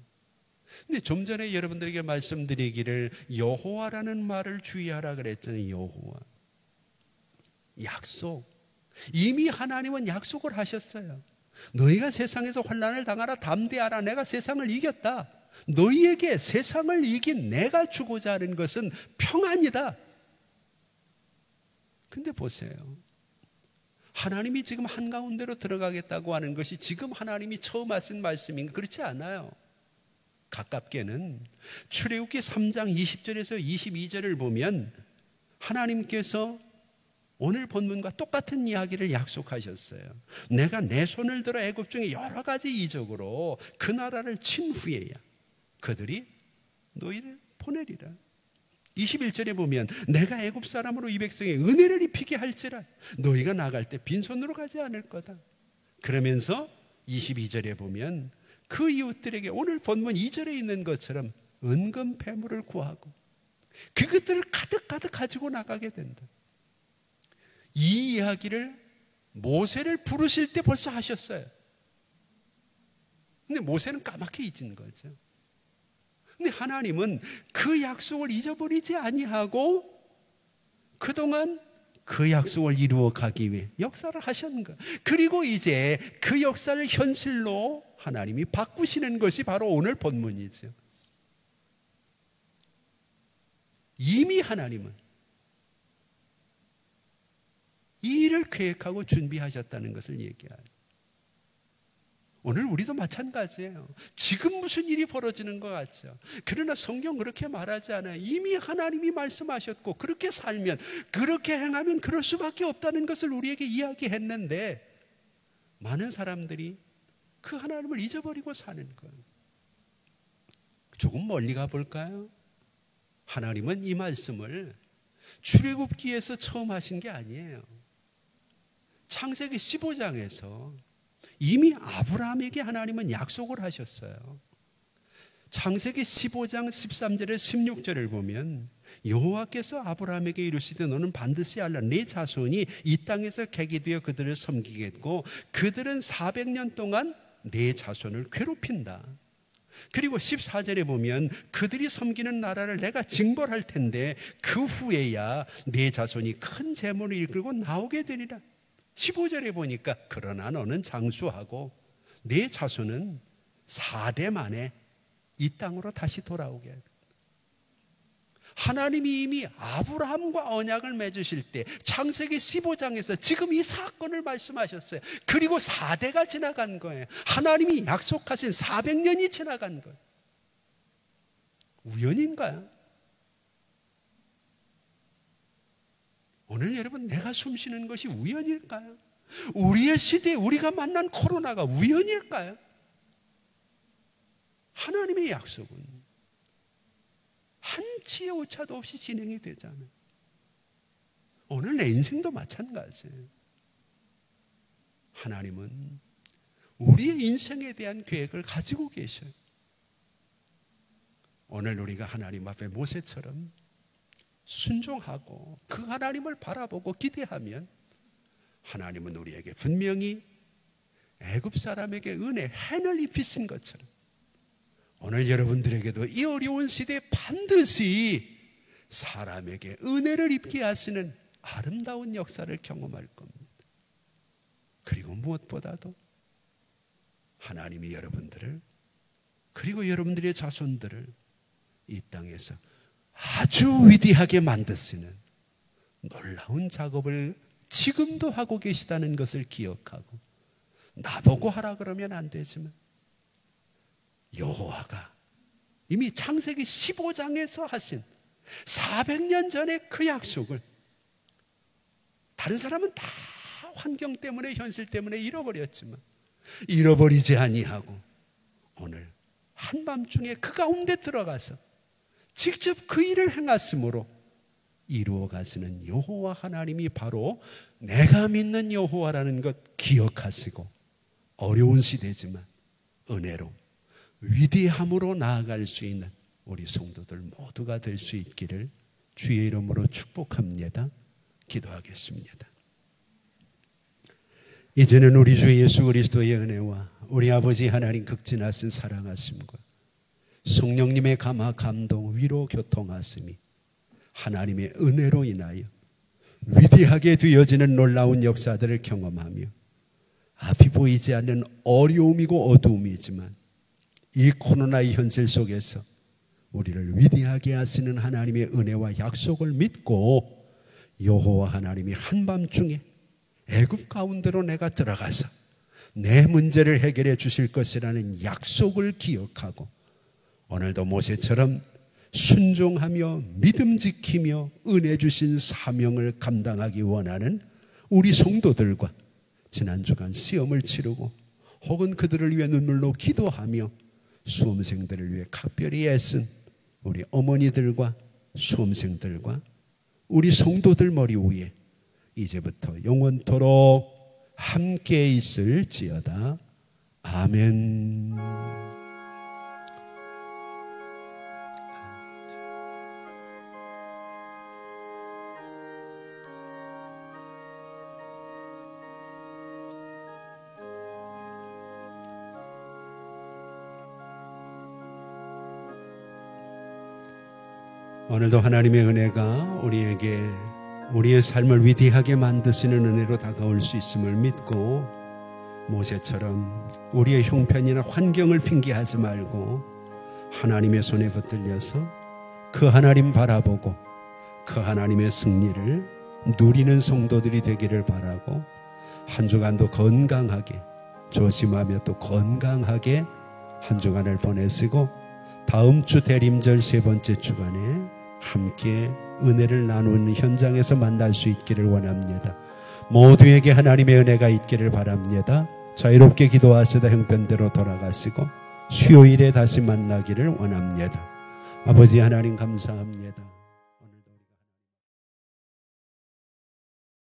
근데 좀 전에 여러분들에게 말씀드리기를 여호와라는 말을 주의하라 그랬잖아요. 여호와. 약속. 이미 하나님은 약속을 하셨어요. 너희가 세상에서 환난을 당하라 담대하라. 내가 세상을 이겼다. 너희에게 세상을 이긴 내가 주고자 하는 것은 평안이다. 근데 보세요. 하나님이 지금 한가운데로 들어가겠다고 하는 것이 지금 하나님이 처음 하신 말씀인가? 그렇지 않아요. 가깝게는 출애굽기 3장 20절에서 22절을 보면 하나님께서 오늘 본문과 똑같은 이야기를 약속하셨어요. 내가 내 손을 들어 애굽 중에 여러 가지 이적으로 그 나라를 친 후에야 그들이 너희를 보내리라. 21절에 보면 내가 애굽 사람으로 이 백성에 은혜를 입히게 할지라 너희가 나갈 때 빈손으로 가지 않을 거다. 그러면서 22절에 보면 그 이웃들에게 오늘 본문 2절에 있는 것처럼 은금 패물을 구하고 그것들을 가득 가지고 나가게 된다. 이 이야기를 모세를 부르실 때 벌써 하셨어요. 근데 모세는 까맣게 잊은 거죠. 근데 하나님은 그 약속을 잊어버리지 아니하고 그동안 그 약속을 이루어 가기 위해 역사를 하셨는 거예요. 그리고 이제 그 역사를 현실로 하나님이 바꾸시는 것이 바로 오늘 본문이죠. 이미 하나님은 이 일을 계획하고 준비하셨다는 것을 얘기해요. 오늘 우리도 마찬가지예요. 지금 무슨 일이 벌어지는 것 같죠. 그러나 성경 그렇게 말하지 않아요. 이미 하나님이 말씀하셨고 그렇게 살면 그렇게 행하면 그럴 수밖에 없다는 것을 우리에게 이야기했는데 많은 사람들이 그 하나님을 잊어버리고 사는 거예요. 조금 멀리 가볼까요? 하나님은 이 말씀을 출애굽기에서 처음 하신 게 아니에요. 창세기 15장에서 이미 아브라함에게 하나님은 약속을 하셨어요. 창세기 15장 13절에 16절을 보면 여호와께서 아브라함에게 이르시되 너는 반드시 알라 네 자손이 이 땅에서 객이 되어 그들을 섬기겠고 그들은 400년 동안 네 자손을 괴롭힌다. 그리고 14절에 보면 그들이 섬기는 나라를 내가 징벌할 텐데 그 후에야 네 자손이 큰 재물을 이끌고 나오게 되리라. 15절에 보니까 그러나 너는 장수하고 네 자손은 4대 만에 이 땅으로 다시 돌아오게 해. 하나님이 이미 아브라함과 언약을 맺으실 때 창세기 15장에서 지금 이 사건을 말씀하셨어요. 그리고 4대가 지나간 거예요. 하나님이 약속하신 400년이 지나간 거예요. 우연인가요? 오늘 여러분 내가 숨쉬는 것이 우연일까요? 우리의 시대에 우리가 만난 코로나가 우연일까요? 하나님의 약속은 한치의 오차도 없이 진행이 되잖아요. 오늘 내 인생도 마찬가지예요. 하나님은 우리의 인생에 대한 계획을 가지고 계셔요. 오늘 우리가 하나님 앞에 모세처럼 순종하고 그 하나님을 바라보고 기대하면 하나님은 우리에게 분명히 애굽 사람에게 은혜, 해를 입히신 것처럼 오늘 여러분들에게도 이 어려운 시대에 반드시 사람에게 은혜를 입게 하시는 아름다운 역사를 경험할 겁니다. 그리고 무엇보다도 하나님이 여러분들을 그리고 여러분들의 자손들을 이 땅에서 아주 위대하게 만드시는 놀라운 작업을 지금도 하고 계시다는 것을 기억하고 나보고 하라 그러면 안 되지만 여호와가 이미 창세기 15장에서 하신 400년 전에 그 약속을 다른 사람은 다 환경 때문에 현실 때문에 잃어버렸지만 잃어버리지 아니하고 오늘 한밤중에 그 가운데 들어가서 직접 그 일을 행하심으로 이루어 가시는 여호와 하나님이 바로 내가 믿는 여호와라는 것 기억하시고 어려운 시대지만 은혜로 위대함으로 나아갈 수 있는 우리 성도들 모두가 될 수 있기를 주의 이름으로 축복합니다. 기도하겠습니다. 이제는 우리 주 예수 그리스도의 은혜와 우리 아버지 하나님 극진하신 사랑하심과 성령님의 감화 감동 위로 교통하심이 하나님의 은혜로 인하여 위대하게 되어지는 놀라운 역사들을 경험하며 앞이 보이지 않는 어려움이고 어두움이지만 이 코로나의 현실 속에서 우리를 위대하게 하시는 하나님의 은혜와 약속을 믿고 여호와 하나님이 한밤중에 애굽 가운데로 내가 들어가서 내 문제를 해결해 주실 것이라는 약속을 기억하고 오늘도 모세처럼 순종하며 믿음 지키며 은혜 주신 사명을 감당하기 원하는 우리 성도들과 지난 주간 시험을 치르고 혹은 그들을 위해 눈물로 기도하며 수험생들을 위해 각별히 애쓴 우리 어머니들과 수험생들과 우리 성도들 머리 위에 이제부터 영원토록 함께 있을지어다. 아멘. 오늘도 하나님의 은혜가 우리에게 우리의 삶을 위대하게 만드시는 은혜로 다가올 수 있음을 믿고 모세처럼 우리의 형편이나 환경을 핑계하지 말고 하나님의 손에 붙들려서 그 하나님 바라보고 그 하나님의 승리를 누리는 성도들이 되기를 바라고 한 주간도 건강하게 조심하며 또 건강하게 한 주간을 보내시고 다음 주 대림절 세 번째 주간에 함께 은혜를 나누는 현장에서 만날 수 있기를 원합니다. 모두에게 하나님의 은혜가 있기를 바랍니다. 자유롭게 기도하시다 형편대로 돌아가시고 수요일에 다시 만나기를 원합니다. 아버지 하나님 감사합니다.